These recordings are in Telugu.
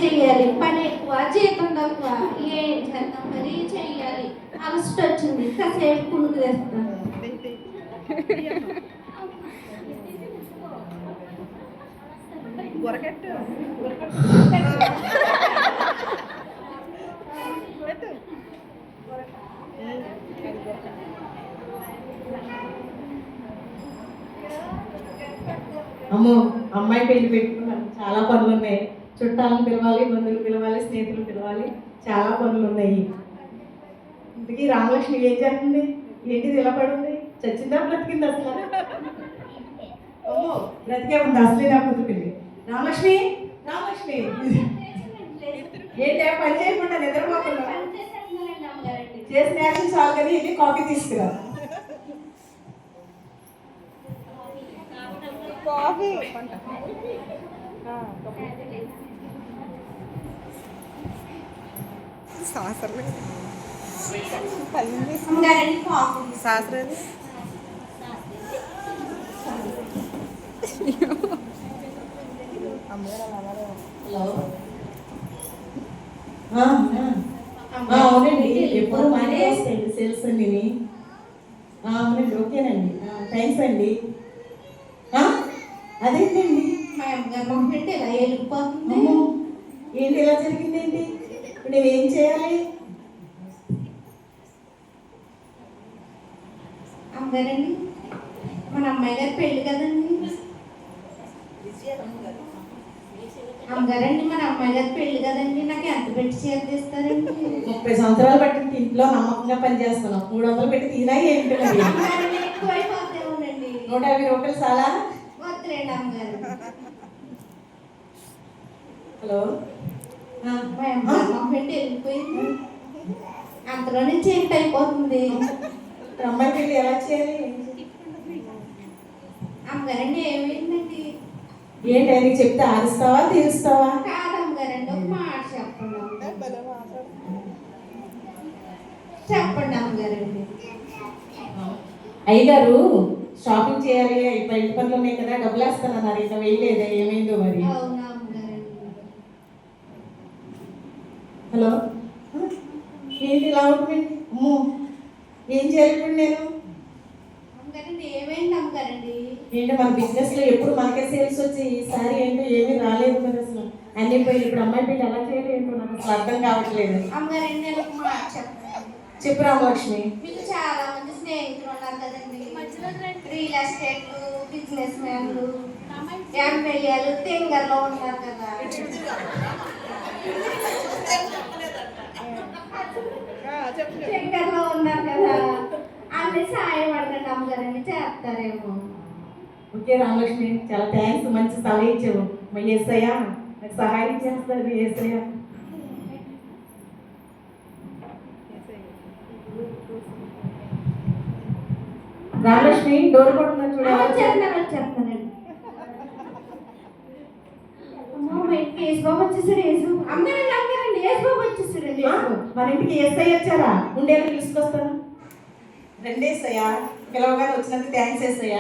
చెయ్యాలి, పని ఎక్కువ, జీతం తక్కువ, ఏం చేద్దాం మరి చెయ్యాలి. అలసట వచ్చింది, కాసేపు కునుకు తెస్తాను. అమ్మో, అమ్మాయి పెళ్లి పెట్టుకున్నాను, చాలా పనులు ఉన్నాయి. చుట్టాలను పిలవాలి, బంధువులు పిలవాలి, స్నేహితులు పిలవాలి, చాలా పనులు ఉన్నాయి. ఇంతకీ రామలక్ష్మి ఏం చేస్తుంది? ఏంటిది ఇలా పడుంది? చచ్చిందా బ్రతికింది అసలు? అమ్మో, బ్రతికే ఉంది అసలే నా కూతురు పెళ్ళి. రామలక్ష్మి, రామలక్ష్మి ఏంటి పని చేయకుండా నిద్రపోకుండా? చేసిన యాక్షన్ చాలు కానీ వెళ్ళి కాఫీ తీసుకురా. కాఫీ శాస్త్రం శాస్త్రం అవునండి, ఎప్పుడు మానే వస్తాయండి సేల్స్ అండి. అవునండి, ఓకేనండి, థ్యాంక్స్ అండి. అదేంటండి మా అమ్మగారు పెట్టి ఇలా వెళ్ళిపోతుంది. ఏంటి ఇలా జరిగిందేంటి? ఇప్పుడు నేను ఏం చేయాలి? అమ్మగారండి, మన అమ్మాయి గారి పెళ్ళి కదండి. అమ్మగారండి, మన అమ్మాయి గారి పెళ్ళి కదండి, నాకు ఎంత పెట్టి చేస్తారండి? 30 సంవత్సరాలు బట్టి ఇంట్లో నమ్మకంగా పనిచేస్తున్నాం. 300 పెట్టి తీరా ఏంటి? ఎక్కువైపోతేమోనండి. 150 రూపాయలు చాలా? వద్దులేండి అమ్మగారు. హలో, మా అమ్మ పెట్టి వెళ్ళిపోయింది, అంతలోనే చీకటి అయిపోతుంది. అమ్మాయి పెళ్ళి ఎలా చేయాలి? అమ్మగారండి, ఏమైందండి? ఏంటి అని చెప్తే ఆరుస్తావా తీరుస్తావా? కాదమ్మగారండి, ఒక మాట చెప్పండి. చెప్పండి అమ్మగారండి. అయ్యగారు షాపింగ్ చేయాలి, ఇంటి పనులు ఉన్నాయి కదా, డబ్బులు వేస్తానన్నారు, ఇంకా వెళ్ళలేదా? ఏమైందో మరి. అవునా అమ్మగారండి? హలో, ఏంటి ఇలా ఉంటుంది? అమ్మో, ఏం చేయాలి ఇప్పుడు నేను? అమ్మగారండి, ఏమైంది అమ్మగారండి? ఏంటి మన బిజినెస్ లో ఎప్పుడు మనకే సేల్స్ వచ్చి ఈసారి ఏంటో ఏమీ రాలేదు మరి. అసలు అన్ని పోయి ఇప్పుడు అమ్మాయి పెళ్లి ఎలా చేయాలి ఏంటో నాకు అసలు అర్థం కావట్లేదు. అమ్మగారండి, నేను ఒక మాట చెప్పండి. చెప్పు రామలక్ష్మి. మీకు చాలా మంది స్నేహితులు ఉన్నారు కదండి, రియల్ ఎస్టేట్ బిజినెస్ మ్యాన్లు, ఎంపీలు, తింగర్లో ఉన్నారు కదా. తింగర్లో ఉన్నారు కదా, అన్ని సాయం అడగండి అమ్మగారండి, చేస్తారేమో. ఓకే రామలక్ష్మి, చాలా థ్యాంక్స్, మంచి సలహా ఇచ్చావు. మా ఏసయ్య నాకు సహాయం చేస్తారు. ఏసయ్య రామలక్ష్మి, డోర్ కొట్టున్నా చూడాలి. చేస్తానండి. యేసుబాబు వచ్చేసారు. అమ్మగారండి, అమ్మగారండి, యేసుబాబు వచ్చేసారండి. మన ఇంటికి ఏసయ్య వచ్చారా? ఉండేది తీసుకొస్తాను. రెండేసయ్య పిలవగానే వచ్చినందుకు థ్యాంక్స్ ఏసయ్య.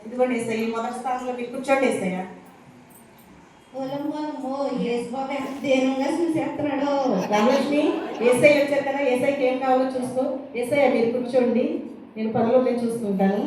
ఇదిగోండి ఏసయ్య, మొదటి స్థానంలో మీరు కూర్చోండి ఏసయ్య. యేసుబాబు ఎంత దీనంగా చూసేస్తున్నాడు. రామలక్ష్మి, ఏసయ్య వచ్చారు కదా, ఏసయ్యకి ఏం కావాలో చూసుకో. ఏసయ్య మీరు కూర్చోండి, నేను పనిలో నేను చూసుకుంటాను.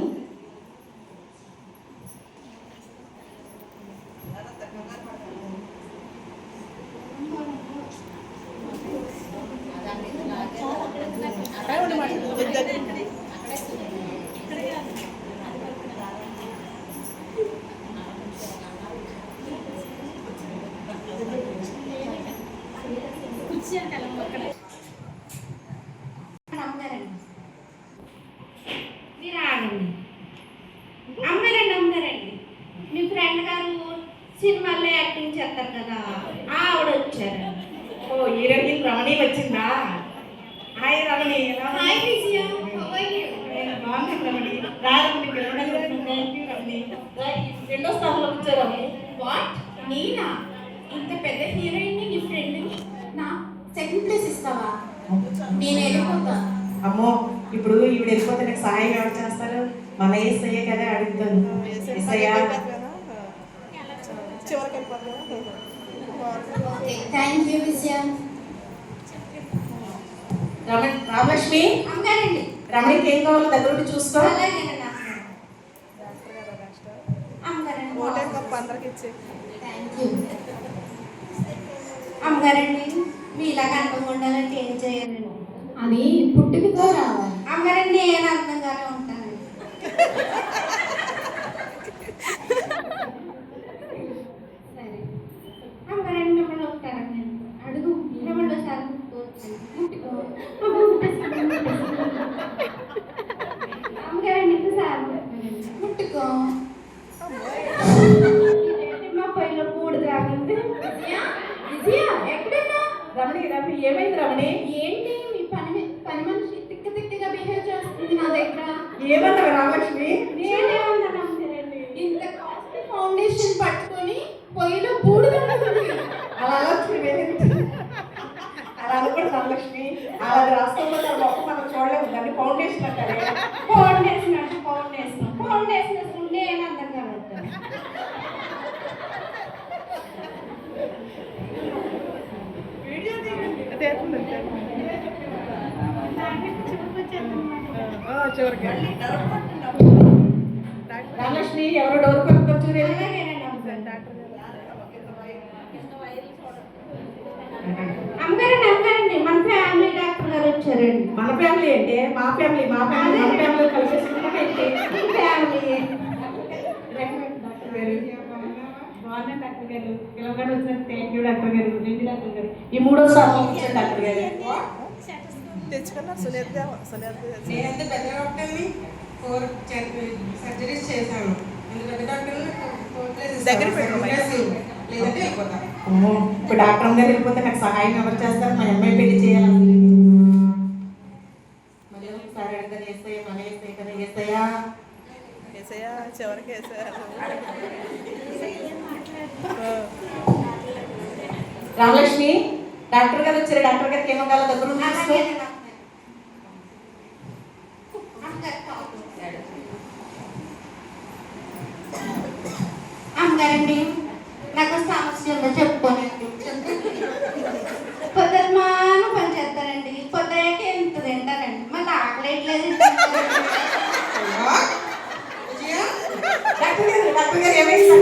మీరు ఆగండి. అమ్మారండి, మీ ఫ్రెండ్ గారు సినిమాల్లో యాక్టింగ్ చేస్తారు కదా, ఆవిడ వచ్చారు. ఓ, హీరోయిన్ రమణి వచ్చిందా? హాయ్ రమణి. హాయ్ విజయ, బాగున్నాను రమణి. రారమణి, రమణి రెండో స్థానంలో వచ్చారు. వాట్, నేనా? ఇంత పెద్ద హీరోయిన్ నీ ఫ్రెండ్ నా సెకండ్ ప్లేస్ ఇస్తావా? నేను వెళ్ళిపోతా. అమ్మో, ఇప్పుడు ఈవిడ వెళ్ళిపోతే నాకు సహాయం ఎవరు చేస్తారు? మన ఏసయ్య కదా అడుగుతాను. ఏసయ్య చివరికి వెళ్ళిపోతా. బాగుంది. థ్యాంక్ యూ విజయ. రామలక్ష్మి అమ్మగారండి. రమణికి ఏం కావాలో దగ్గర ఉండి చూసుకో. అలాగేనండి అమ్మగారండి. ఓటే గొప్ప అందరికి ఇచ్చే. థ్యాంక్ యూ అమ్మగారండి. మీలాగా అందంగా ఉండాలంటే ఏం చేయాలండి? అది పుట్టుకతో రావాలి. అమ్మగారండి నేను అందంగానే ఉంటానండి. సరే అమ్మగారండి మిమ్మల్ని ఒకసారి అడుగు. మిమ్మల్ని ఒకసారి ముట్టుకో. అమ్మగారండి ఇంకోసారి ముట్టుకో. మా పైన పూడి త్రాగింది. ఎక్కడన్నా రమణి ఏమైంది రమణి? ఏంటి మీ పని మనిషి తిక్క తిక్కగా బిహేవ్ చేస్తుంది నా దగ్గర. ఏమన్నావు రామలక్ష్మి? నేనేమన్నాను అమ్మగారండి? ఇంత కాస్ట్లీ ఫౌండేషన్ పట్టుకొని పొయ్యిలో బూడిద ఉంటుంది. అలా అనొచ్చు. అలా అనుకోండి రామలక్ష్మి. అలా రాష్ట్రంలో మొక్క మనం చూడలేము. దాన్ని ఫౌండేషన్ అంటారు. ఫౌండేషన్ అంటే ఫౌండేషన్ వేసుకుంటే నేను అందంగా ఉంటాను. చివరికి రామలక్ష్మి ఎవరో డోర్ కొనుక్కొని చూడేది. అలాగేనండి అమ్మగారండి మన ఫ్యామిలీ డాక్టర్ గారు వచ్చారండి. మన ఫ్యామిలీ అంటే మా ఫ్యామిలీ మన ఫ్యామిలీ కలిపేసుకుంటే ఈ ఫ్యామిలీ డాక్టర్ గారు బాగున్నా డాక్టర్ గారు. పిల్లగాడు వచ్చిన థ్యాంక్ యూ డాక్టర్ గారు. రెండు డాక్టర్ గారు ఈ మూడోసారి ఇచ్చారు డాక్టర్ గారు. తెచ్చుకున్నారు. సునీత నేనైతే పెద్ద డాక్టర్ని 4 సర్జరీస్ చేశాను. పెద్ద డాక్టర్ని 4 ప్లేసెస్ దగ్గర పెట్టుకోమా? లేదంటే వెళ్ళిపోతా. ఇప్పుడు డాక్టర్ గారు వెళ్ళిపోతే నాకు సహాయం ఎవరు చేస్తారు? మా అమ్మాయి పెళ్లి చేయాలి. మళ్ళీ ఒకసారి అడగదు. వేస్తాయా మన వేస్తాయి కదా వేస్తాయా వేసయ్యా చివరికి వేసయ్యా. రామలక్ష్మి డాక్టర్ గారు వచ్చారు. డాక్టర్ గారికి ఏమో కావాలో దగ్గర ఉండి చూసుకో. అమ్మగారండి నాకు సమస్య ఉందో చెప్పుకోనండి. పొద్దుమాను పని చేస్తానండి. పొద్దుయ్యాక ఎంత తింటానండి. మళ్ళీ ఆకలేట్లేదు. డాక్టర్ గారు ఏమైంది?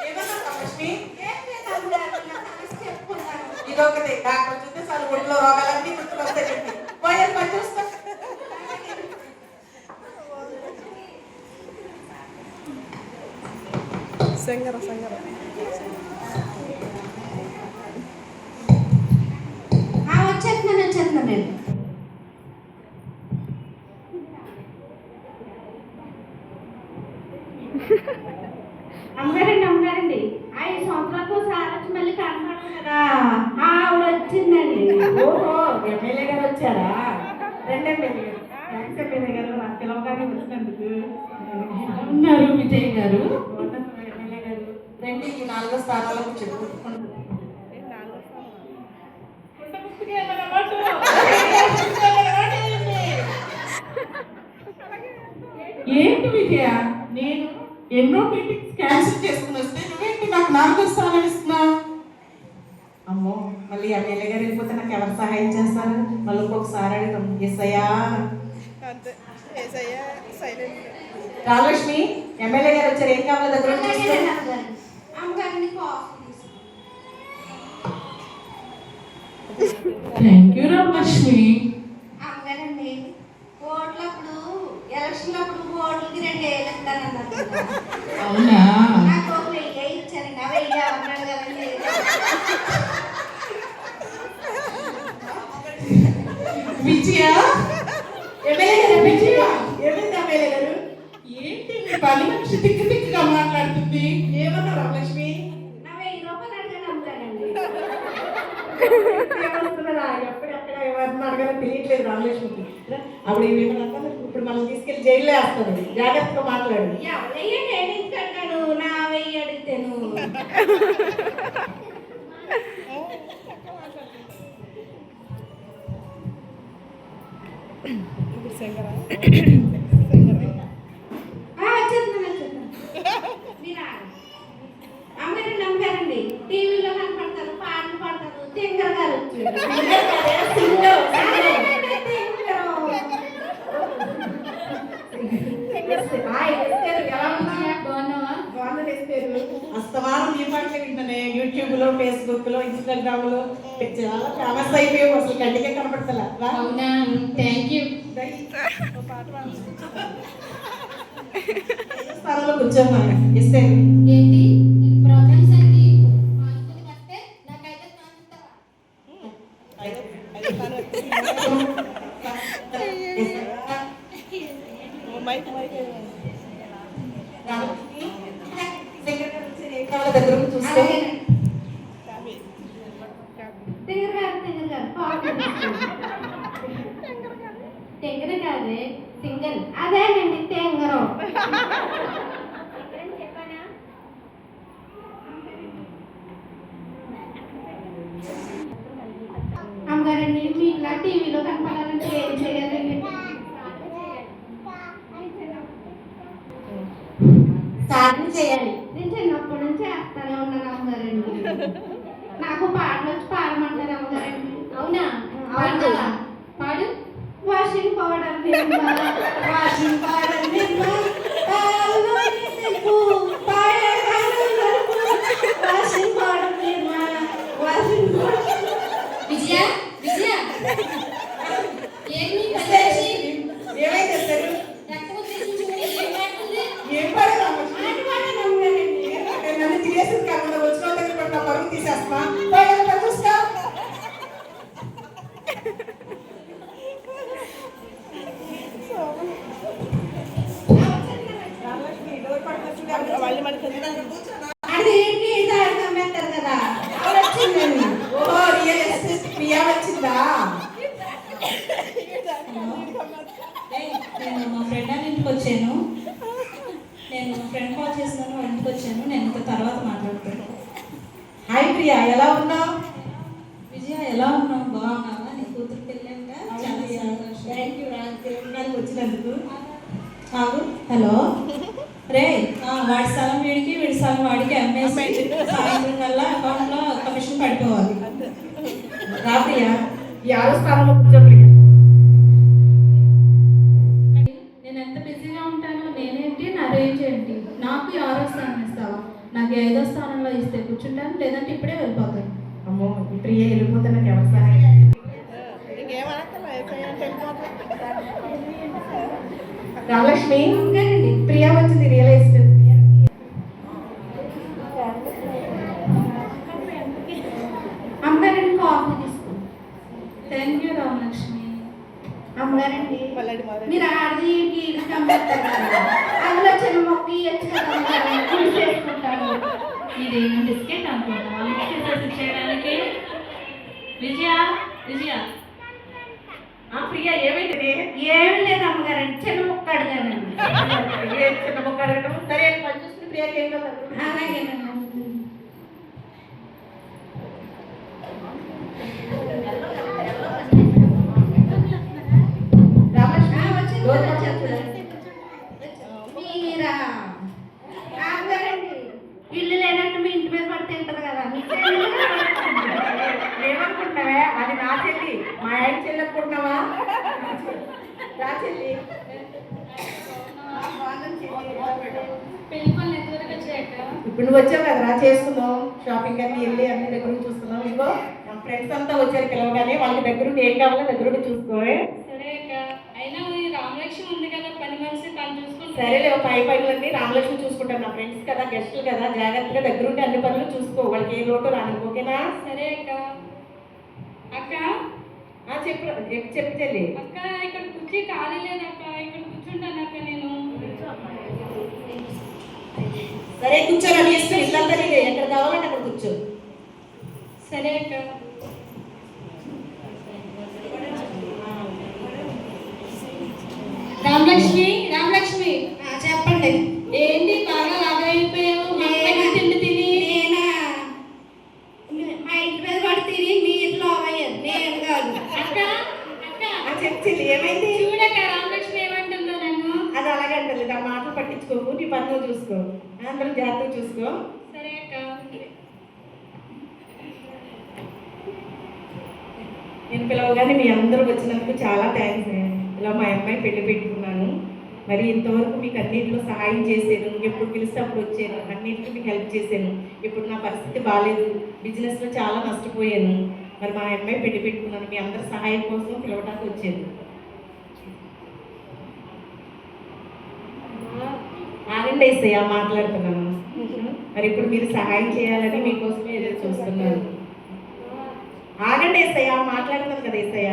ఏమన్నా రామలక్ష్మి? ఇదొకటి డాక్టర్ చూస్తే చాలు ఒంట్లో రోగాలన్నీ గుర్తుకొస్తాయి. చెప్పి పోయేది పని చూస్తా. సంగర వచ్చేస్తున్నానండి. అమ్మగారండి 5 సంవత్సరాలకు ఒకసారి వచ్చి మళ్ళీ కనపడదు కదా. ఆవిడ వచ్చిందండి. ఓహో ఎమ్మెల్యే గారు వచ్చారా? రెండు ఎమ్మెల్యే గారు. థ్యాంక్స్ ఎమ్మెల్యే గారు. నాకు పిలవగానే వచ్చినందుకు. ఉన్నారు విజయ్ గారు. ఎమ్మెల్యే గారు రెండు ఈ 4వ స్థానాలకు చెప్పుకుంటున్నాను. ఏంటి విజయ, నేను ఎన్నో మీటింగ్స్ క్యాన్సిల్ చేసుకుని వస్తే నువ్వేంటి నాకు 4వ స్థానం ఇస్తున్నావు? అమ్మో మళ్ళీ ఎమ్మెల్యే గారు వెళ్ళిపోతే నాకు ఎవరు సహాయం చేస్తారు? మళ్ళీ ఇంకొకసారి అడుగుతాం. ఎస్ఐయా అంతే వేసయ్యా సైలెంట్. రామలక్ష్మి ఎమ్మెల్యే గారు వచ్చారు. ఏం కావాలో దగ్గర ఉండి చూసుకో. అమ్మగారిని కాఫీ థ్యాంక్ యూ రామలక్ష్మి. అమ్మగారండి ఓట్లప్పుడు ఎలక్షన్ అప్పుడు ఓట్లకి 2 ఏళ్ళు ఇస్తానన్నారు కదా. అవునా? నాకు ఒక 1000 ఇచ్చారండి. ఆ 1000 అన్నాడు కదండి. విజయ ఎమ్మెల్యే గారు విజయ ఏమైంది ఎమ్మెల్యే గారు? ఏంటి మీ పని మనిషి తిక్కు తిక్కుగా మాట్లాడుతుంది? ఏమన్నా రామలక్ష్మి? నా 1000 రూపాయలు అడిగాను అమ్మగారండి. ఏమనుకున్నారా? ఎప్పుడెక్కడ ఎవరిని అడగాలో తెలియట్లేదు రామలక్ష్మికి. అప్పుడు ఇప్పుడు మనం తీసుకెళ్లి జైల్లో వేస్తాను. జాగ్రత్తగా మాట్లాడు. ఎవరయ్యా నేను ఎందుకంటాను? నా 1000 అడిగితేను. సంగర వచ్చేస్తున్నాను. మీరు అమ్మగారండి యూట్యూబ్లో, ఫేస్బుక్లో, ఇన్స్టాగ్రామ్లో చాలా ఫేమస్ అయిపోయావు. అసలు కంటికే కనపడతలా. అవునా, థ్యాంక్ యూ. స్థానంలో కూర్చోమ్మా. ఇస్తే ఏంటి నేను ప్రోగ్రామ్స్ అన్ని మార్చుకుని వస్తే నాకైతే ఛాన్స్ ఇస్తావా? మైక్ మైక్ దగ్గర చూస్తే టెంగర కాదే సింగల్. అదేనండి తెంగరం. చెప్పానా? అమ్మగారండి మీ ఇలా టీవీలో కనపడాలంటే ఏం చేయాలండి? సాధన చేయాలి. నేను చిన్నప్పటి నుంచి చేస్తానే ఉన్నాను అమ్మగారండి. నాకు పాటలు వచ్చి పాడమంటారు అమ్మగారండి. అవునా, పాడతావా? పాడు. వాషింగ్ పౌడర్ నిర్మా, వాషింగ్ పౌడర్ నిర్మా, పాలలో నిలుపు, పాడగాను నలుపు. వాషింగ్ పౌడర్ నిర్మా, వాషింగ్ పౌడర్. విజయ విజయ ఏంటి పల్లెసి ఏమైంది అసలు? రక్తం వచ్చేసి చూడు ఏం మాట్లాడుతుంది? ఏం పడదు నన్ను తినేసింది కాకుండా వచ్చిన వాళ్ళ దగ్గర పడిన పరుగు తీసేస్తా. చూస్తా మళ్ళీ మనకి అదేంటి దాడి కమ్మేస్తారు కదా, అది వచ్చిందండి. ఓహో, రియల్ ఎస్టేట్ ప్రియా వచ్చిందా? నేను మా ఫ్రెండ్ వాళ్ళ ఇంటికి వచ్చాను. నేను మా ఫ్రెండ్ కాల్ చేస్తున్నాను, వాళ్ళ ఇంటికి వచ్చాను. నేను ఇంకా తర్వాత మాట్లాడతాను. హాయ్ ప్రియా, ఎలా ఉన్నావు? విజయ ఎలా ఉన్నావు? బాగున్నావా? నీ కూతురు పెళ్ళాక చాలా సంతోషం. థ్యాంక్ యూ తిరుమలకి వచ్చినందుకు. కాదు, హలో రే, వాడి స్థలం వీడికి, వీడి స్థలం వాడికి అమ్మేసి సాయంత్రం కల్లా అకౌంట్లో కమిషన్ పడిపోవాలి. రా ప్రియా, ఈ 6వ స్థానంలో కూర్చో ప్రియా. నేను ఎంత బిజీగా ఉంటానో. నేనేంటి, నా రేంజ్ ఏంటి? నాకు 6వ స్థానం ఇస్తావా? నాకు 5వ స్థానంలో ఇస్తే కూర్చుంటాను, లేదంటే ఇప్పుడే వెళ్ళిపోతాను. అమ్మో, ఈ ప్రియ వెళ్ళిపోతే నాకు ఎవరు సహాయం? ఇంకేమనక్కర్లా అంటే రామలక్ష్మి, ప్రియా వచ్చింది రియల్ ఎస్టేట్. అమ్మగారండి కాఫీ తీసుకోండి. Thank you Ramalakshmi. అమ్మగారండి మళ్ళీ మీరు ఆడది గీడి కమ్మేస్తారు కదా, అందులో చిన్న మొక్క ఇవ్వచ్చు కదా అమ్మగారు, చేసుకుంటాను. ఇదేమో బిస్కెట్ అనుకుంటున్నావా మిక్స్ చేసి చేయడానికి? విజయ విజయ ప్రియా ఏమైంది? ఏమి లేదు అమ్మగారండి, చిన్న మొక్క అడిగానండి. చిన్న మొక్క అడగడం సరే. పని చూసుకుని ప్రియాకి ఏం కాదు. అలాగేనండి. రామలక్ష్మి, రోజు వచ్చేస్తుంది. మీరా అమ్మగారండి, ఇల్లు లేనట్టు మీ ఇంటి మీద పడి తింటారు కదా, మీ ఏమనుకుంటున్నావే? అది నా చెల్లి, మా ఆయన చెల్లి అనుకుంటున్నావా? రా చెల్లి. పెళ్లి పనులు ఎంతవరకు వచ్చాయక్క? ఇప్పుడు నువ్వు వచ్చావు కదా, రా చేసుకుందాం. షాపింగ్ అన్ని వెళ్ళి అన్ని దగ్గర నుంచి చూసుకుందాం. ఇదిగో మా ఫ్రెండ్స్ అంతా వచ్చారు పిలవగానే, వాళ్ళ దగ్గర నుండి ఏం కావాలో దగ్గర నుండి చూసుకోవే. సరే అక్క, అయినా ఈ రామలక్ష్మి ఉంది కదా పని మనిషి, తను చూసుకుంటే. సరేలే, పై పనులన్నీ రామలక్ష్మి చూసుకుంటాను. నా ఫ్రెండ్స్ కదా, గెస్టులు కదా, జాగ్రత్తగా దగ్గరుండి అన్ని పనులు చూసుకో. వాళ్ళకి ఏ లోటు రాను, ఓకేనా? సరే అక్క. అక్క చెప్పు చెప్పు చెల్లి. అక్క ఇక్కడ కుర్చీ ఖాళీ లేదక్క, ఇక్కడ కూర్చుంటాను అక్క నేను. సరే కూర్చోరా, నీ ఇష్టం. ఇల్లంతా నీదే, ఎక్కడ కావాలంటే అక్కడ కూర్చో. సరే అక్క. రామలక్ష్మి రామలక్ష్మి చెప్పండి. ఏంటి బాగా లాగా అయిపోయావు? తిండి తిని నేనా మా ఇంటి మీద పడి తిరిగి మీరు లోవయ్యారు, నేను కాదు. అక్క అక్క చెప్పు చెల్లి, ఏమైంది? చూడక్క రామలక్ష్మి ఏమంటుందో నన్ను. అది అలాగంటది, నా మాటలు పట్టించుకోకు, నీ పనులు చూసుకో, అందరం జాగ్రత్తగా చూసుకో. సరే అక్క. నేను పిలవగానే మీ అందరూ వచ్చినందుకు చాలా థ్యాంక్స్. ఇలా మా అమ్మాయి పెళ్లి పెట్టుకున్నాను. మరి ఇంతవరకు మీకు అన్నింటిలో సహాయం చేశాను, ఎప్పుడు పిలిస్తే అప్పుడు వచ్చాను, అన్నింటికి మీకు హెల్ప్ చేశాను. ఇప్పుడు నా పరిస్థితి బాగాలేదు, బిజినెస్లో చాలా నష్టపోయాను. మరి మా అమ్మాయి పెళ్లి పెట్టుకున్నాను, మీ అందరి సహాయం కోసం పిలవడానికి వచ్చాను. ఆగండి ఏసయ్య, మాట్లాడుతున్నాను. మరి ఇప్పుడు మీరు సహాయం చేయాలని మీకోసమే ఎదురు చూస్తున్నాను. ఆగండి ఏసయ్య, మాట్లాడుతున్నాను కదా ఏసయ్య.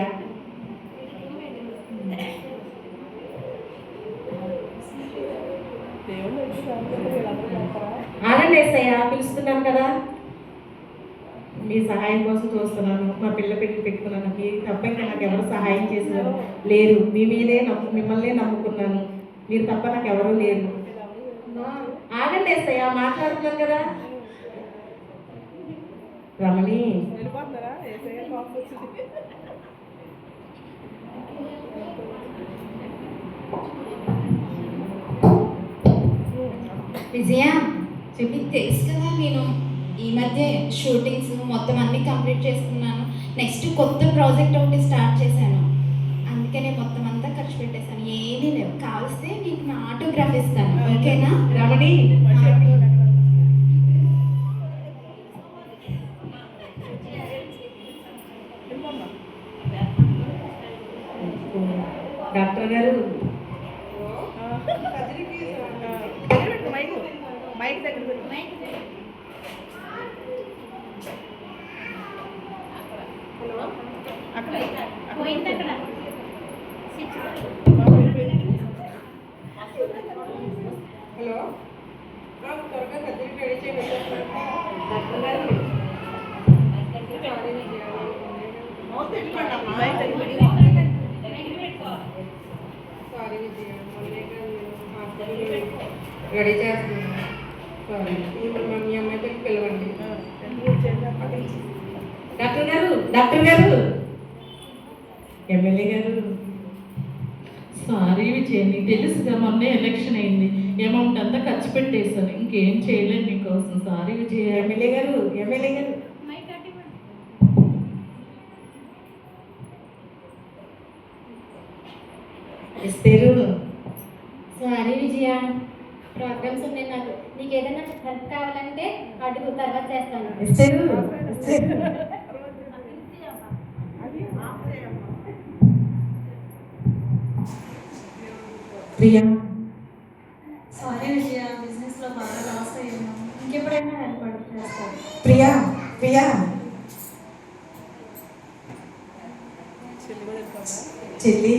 దేవుళ్ళు వచ్చి వీళ్ళందరూ చేస్తారా? ఆగండి ఏసయ్య, పిలుస్తున్నాను కదా. మీ సహాయం కోసం చూస్తున్నాను. మా పిల్ల పెట్టుకున్నాను. మీకు తప్ప ఇంకా నాకు ఎవరు సహాయం చేసినారు లేరు. మీ మీదే మిమ్మల్నే నమ్ముకున్నాను. మీరు తప్ప నాకు ఎవరూ లేరు. ఆగండి ఏసయ్య, మాట్లాడుతున్నాను కదా. రమణి, వెళ్ళిపోతున్నారా? ఏసయ్య కోపం వచ్చింది. విజయ మీకు తెలుసు కదా, నేను ఈ మధ్య షూటింగ్స్ మొత్తం అన్నీ కంప్లీట్ చేసుకున్నాను. నెక్స్ట్ కొత్త ప్రాజెక్ట్ ఒకటి స్టార్ట్ చేశాను. అందుకనే మొత్తం అంతా ఖర్చు పెట్టేశాను. ఏమీ లేవు. కావలిస్తే మీకు నా ఆటోగ్రాఫ్ ఇస్తాను, ఓకేనా? రమణి, డాక్టర్ గారు, మైక్ దగ్గర పెట్టు. అక్కడ పోయింది అక్కడ. హలో, త్వరగా కదిరి రెడీ చేయండి. డాక్టర్ గారు, మైక్ దగ్గర పెట్టు. రెడీ చేస్తున్నాను. ఇప్పుడు మీ అమ్మాయికి పిలవండి. డాక్టర్ గారు, డాక్టర్ గారు, ఎమ్మెల్యే గారు. సారీ విజయ్, నీకు తెలుసుగా మొన్నే ఎలక్షన్ అయింది, అమౌంట్ అంతా ఖర్చు పెట్టేశాను, ఇంకేం చేయలేను నీకోసం. సారీ విజయ్. ఎమ్మెల్యే గారు, ఎమ్మెల్యే గారు. ఇస్తారు. సారీ విజయ, ప్రోగ్రామ్స్ ఉన్నాయి నాకు. నీకు ఏదైనా హెల్ప్ కావాలంటే అడుగు, తర్వాత చేస్తాను. ఇస్తారు. ప్రియా, సారీ విజయ, బిజినెస్లో బాగా లాస్ అయ్యాను. ఇంకెప్పుడైనా హెల్ప్ అడుగు చేస్తాను. ప్రియా, ప్రియా. చెల్లి,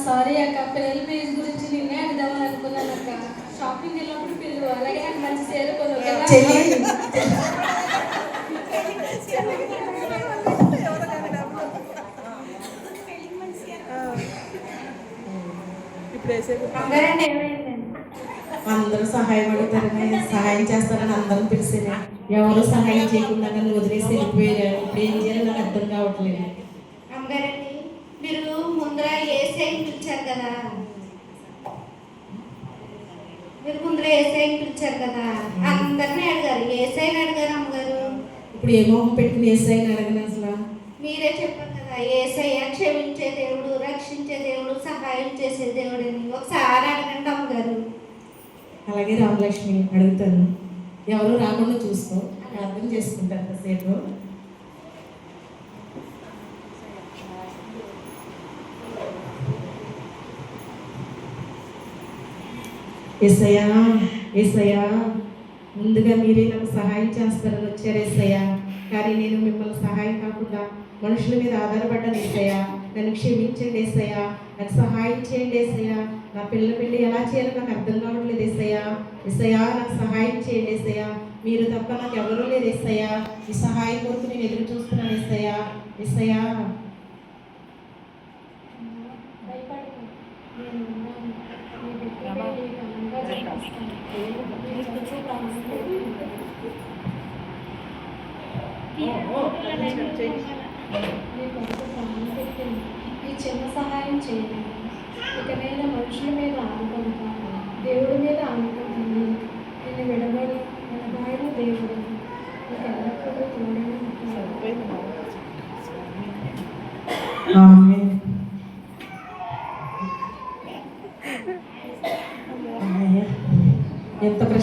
సారీ అక్క, పిల్లల ఫీజు గురించి నిన్నే అడుగుదామని అనుకున్నాను అక్క. షాపింగ్ వెళ్ళినప్పుడు పిల్లలు, అలాగే నాకు మంచి చీర కొను, ఓకేనా? చెల్లి. ఇప్పుడు వేసే బంగారండి ఏమైందండి? అందరూ సహాయం అడుగుతారని, సహాయం చేస్తారని అందరం తెలిసేనే. ఎవరు సహాయం చేయకుండా నన్ను వదిలేసి వెళ్ళిపోయారు. ఇప్పుడు ఏం చేయాలో నాకు అర్థం కావట్లేదు. అమ్మగారండి, మీరు ముందర ఏసైని పిలిచారు కదా, అందరినీ అడిగారు. ఏసైని అడిగారు అమ్మగారు. ఇప్పుడు ఏ మొహం పెట్టుకుని ఏసైని అడగను అసలు. మీరే చెప్పారు కదా, ఏసయ్య క్షమించే దేవుడు, రక్షించే దేవుడు, సహాయం చేసే దేవుడు అని. ఒకసారి అడగండి అమ్మగారు. అలాగే రామలక్ష్మి, అడుగుతాను. ఎవరు రాకుండా చూసుకో, అర్థం చేసుకుంటారు కాసేపు. ఏసయ్యా, ఏసయ్యా, ముందుగా మీరే నాకు సహాయం చేస్తారని వచ్చారు ఏసయ్యా. కానీ నేను మిమ్మల్ని సహాయం కాకుండా మనుషుల మీద ఆధారపడ్డాను ఏసయ్యా. నన్ను క్షమించండి ఏసయ్యా, నాకు సహాయం చేయండి ఏసయ్యా. నా పిల్ల పెళ్ళి ఎలా చేయాలో నాకు అర్థం కావట్లేదు ఏసయ్యా. ఏసయ్యా, నాకు సహాయం చేయండి ఏసయ్యా. మీరు తప్ప నాకు ఎవరూ లేదు ఏసయ్యా. ఈ సహాయం కొరకు నేను ఎదురు చూస్తున్నాను ఏసయ్యా. ఏసయ్యా, ఈ చిన్న సహాయం చేయండి. ఇక నేను మనుషుల మీద ఆనుకుంటాను, దేవుడి మీద ఆనుకుంటాను. నేను విడబడిన దేవుడు నీకు ఎల్లప్పుడూ తోడని ఉంటాను. ఆమేన్.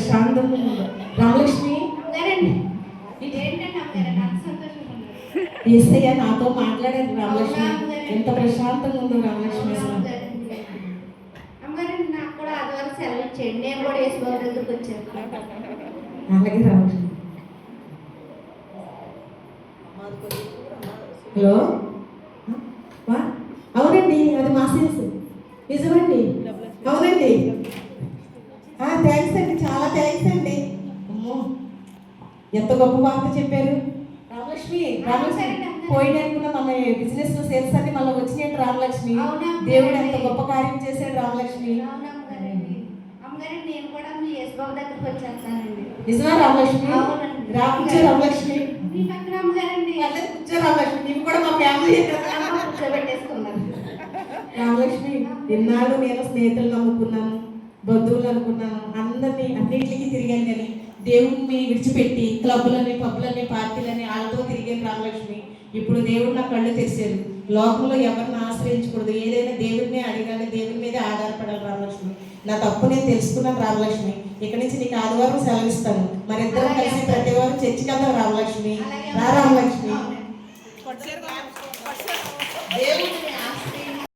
ప్రశాంతంగా ఉంది. రామలక్ష్మి అమ్మగారండి ఏంటంటే అమ్మగారు నాకు సంతోషంగా ఉంది. ఏసయ్య నాతో మాట్లాడారు రామలక్ష్మి. ఎంత ప్రశాంతంగా ఉందో రామలక్ష్మి అసలు. అమ్మగారండి నాకు కూడా ఆదివారం సెలవు ఇచ్చేయండి, నేను కూడా యేసు బాబు దగ్గరికి వచ్చాను. అలాగే రామలక్ష్మి. హలో వా అవునండి, అది మా సేల్స్ నిజమండి. అవునండి, థ్యాంక్స్ అండి, చాలా థ్యాంక్స్ అండి. అమ్మో ఎంత గొప్ప వార్త చెప్పారు రామలక్ష్మి. రామలక్ష్మి పోయిన అనుకున్న మన బిజినెస్ లో సేల్స్ అన్ని మళ్ళీ వచ్చినాయండి రామలక్ష్మి. దేవుడు ఎంత గొప్ప కార్యం చేశాడు రామలక్ష్మి. అవును అమ్మగారండి. అమ్మగారండి నేను కూడా మీ యేసు బాబు దగ్గరికి వచ్చేస్తానండి. నిజమా రామలక్ష్మి? అవునండి. రా కూర్చో రామలక్ష్మి. మీ పక్కన అమ్మగారండి పర్లేదు, కూర్చో రామలక్ష్మి. నీవు కూడా మా ఫ్యామిలీ అమ్మ కూర్చోబెట్టేసుకున్నాను. రామలక్ష్మి. ఎన్నాళ్ళు నేను స్నేహితులు నమ్ముకున్నాను, బంధువులు అనుకున్నాను, అందరినీ అన్నింటికి తిరిగాను, కానీ దేవుడిని విడిచిపెట్టి క్లబ్లని పబ్లని పార్టీలని వాళ్ళతో తిరిగాను రామలక్ష్మి. ఇప్పుడు దేవుడు నా కళ్ళు తెరిచారు. లోకంలో ఎవరిని ఆశ్రయించకూడదు, ఏదైనా దేవుడినే అడగాలి, దేవుడి మీద ఆధారపడాలి రామలక్ష్మి. నా తప్పు నేను తెలుసుకున్నాను రామలక్ష్మి. ఇక్కడి నుంచి నీకు ఆదివారం సెలవిస్తాను. మరిద్దరం కలిసి ప్రతి వారం చర్చికి వెళ్దాం రామలక్ష్మి. రా రామలక్ష్మి. దేవుడు